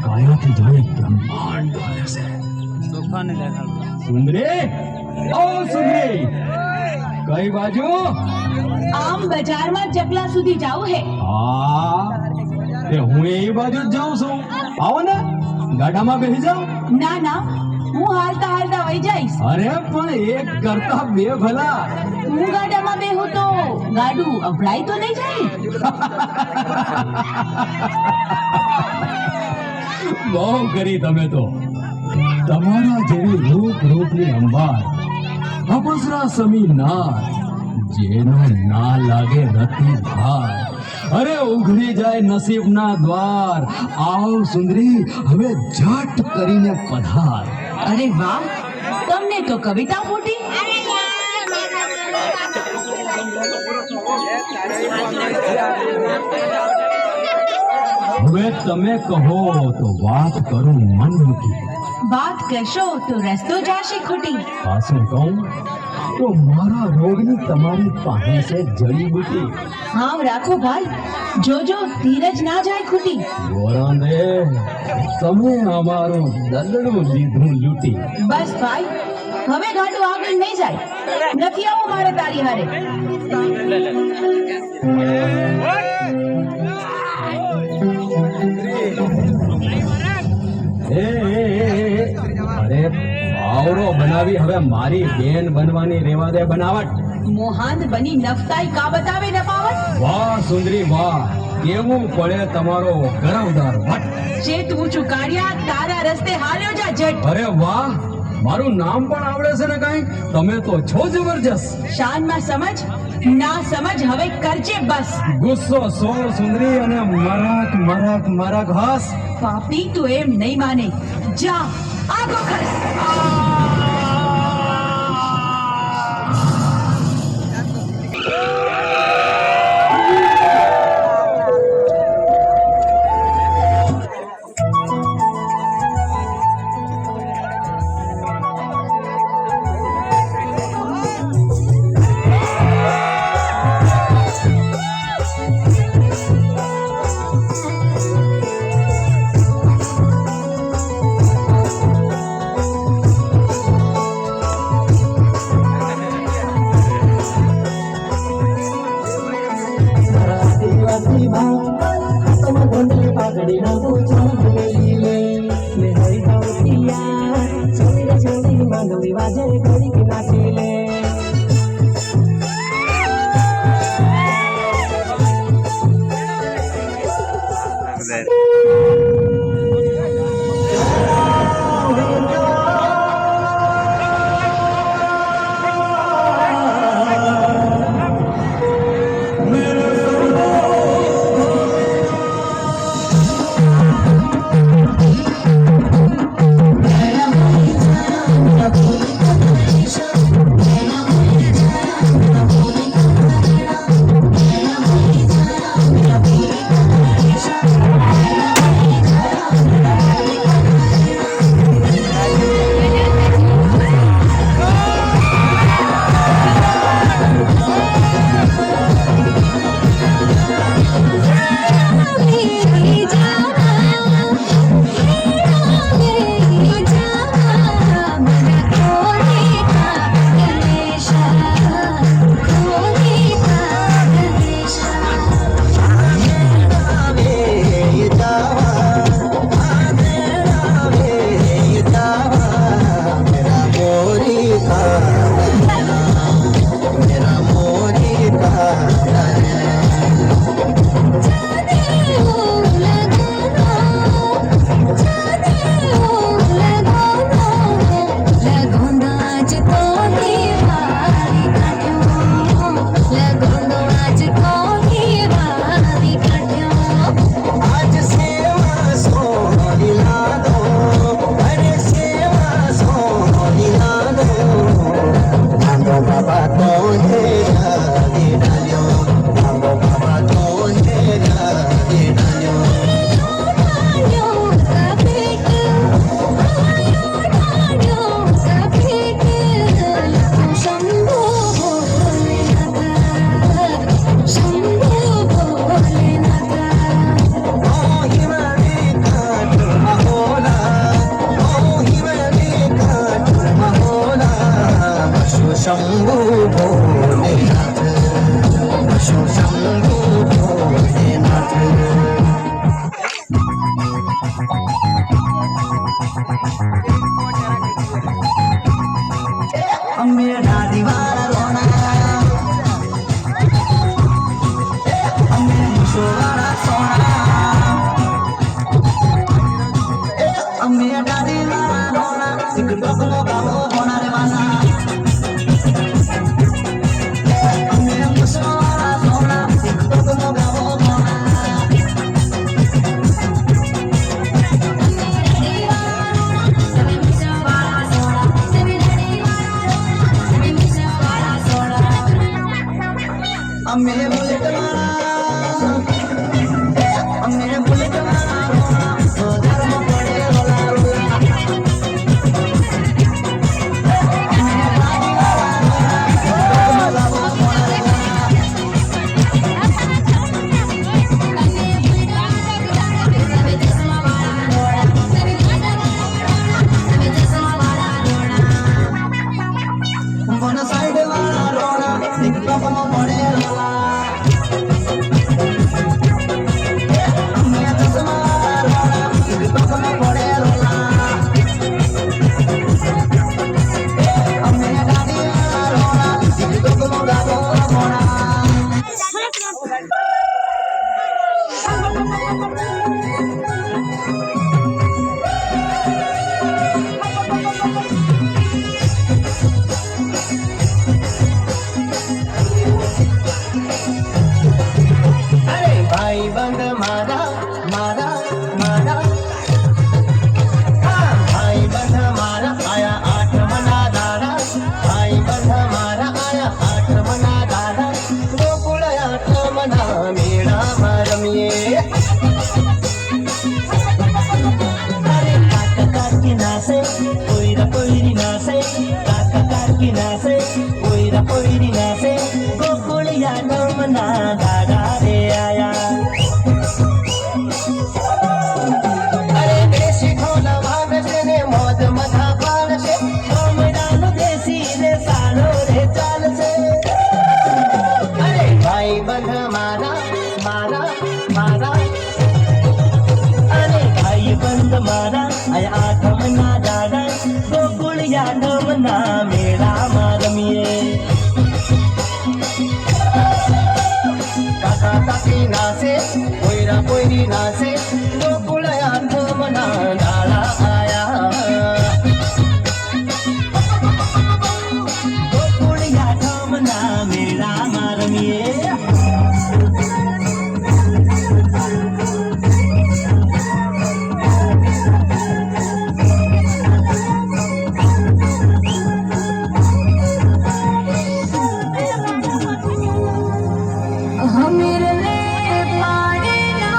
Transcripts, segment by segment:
કાયાથી જાણે બ્રહ્માંડ હાલે છે. સુંદરી, ઓ સુંદરી, કઈ બાજુ? આમ બજારમાં ચકલા સુધી જાવું હે. હા, તે હું એ બાજુ જ જાઉં છું. આવો ને, ગાડામાં બેસી જાઓ. ના ના, હું હાલતા હાલતા વહી જઈશ. અરે પણ એક કરતા બે ભલા. હું ગાડામાં બેહું તો ગાડું અભડાઈ તો નહીં જાય. બહુ કરી તમે તો. તમારા જેવી રૂપ રૂપની અંબાર, અપસરા સમી નાર, જેનો ના લાગે નથી ભાર, અરે ઉઘડી જાય નસીબના દ્વાર. આવ સુંદરી, હવે ઝટ કરીને પધાર. અરે વાહ, તમને તો કવિતા ફૂટી. હવે તમે કહો તો વાત કરું મન મૂકી. વાત કહેશો તો રસ્તો જાશે ખૂટી. પાછું કહું તો મારા રોગની તમારી પાસે છે જડીબુટી. હામ રાખો ભાઈ, જોજો ધીરજ ના જાય ખૂટી. ગોરાંદે, તમે અમારું દલડું લીધું લૂટી. બસ ભાઈ, હવે ગાડું આગળ નહીં જાય. નથી આવું મારે તારી હારે. અરે આવડો બનાવી હવે મારી બેન બનવાની રેવા દે બનાવટ. મોહાંદ બની નફતાઈ કા બતાવે નફાવત. વાહ સુંદરી વાહ, કેવું પડે તમારો ગરમદાર વટ. જે તું ચુકાડ્યા તારા રસ્તે હાલ્યો જા જટ. અરે વાહ, મારું નામ પણ આવડે છે ને કઈ. તમે તો છો જબરજસ્ત. શાનમાં સમજ, ના સમજ હવે કરજે બસ. ગુસ્સો સોળ સુંદરી અને મરક મરક મરક હસ. પાપી તું એમ નહીં માને. જા આગો ખસ. अरे भाई बंद मारा मारा मारा भाई बंद मारा आया आठ मना दादा भाई बंद मारा आया आठ मना दादा गोकुळ आठ मना मेळा मारमिये अरे काका काकी नासे पोईरा पोईरी नासे काका काकी नासे पोईरा पोईरी नासे गोकुळ या मना दादा रे आया अरे देशी ढोल वाजसे ने मौज मधा पाळसे कोमडानो देशी रे सालो रे चालसे अरे भाई बंध मारा मारा मारा अरे भाई बंध मारा आय आठ मना दादा गोकुळ या मना मेळा मारमिये काका काकी नाचे पोईरा पोईरी नाचे गोकुळ यात मना डाळा आया गोकुळ यात मना मेळा मारमिये हमीरले पाडीना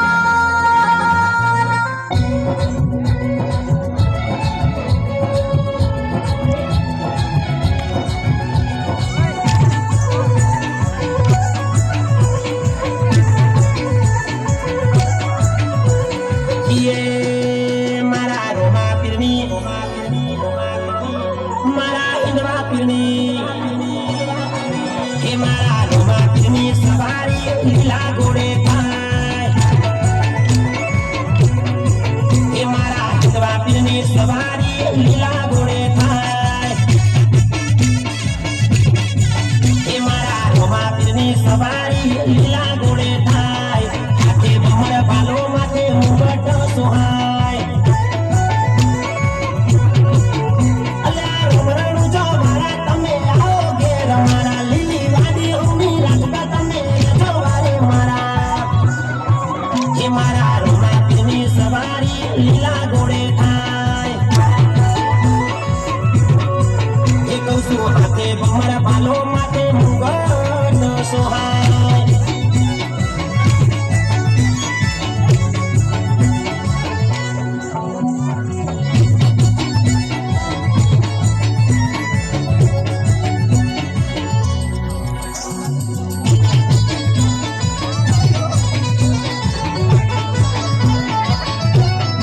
ये मारा रोमा पिरणी मारा इंद्रा पिरणी हे मारा रोमा पिरणी सवारी लीला गोडे पाय हे मारा इंद्रा पिरणी सवारी लीला गोडे पाय हे मारा रोमा पिरणी सवारी लीला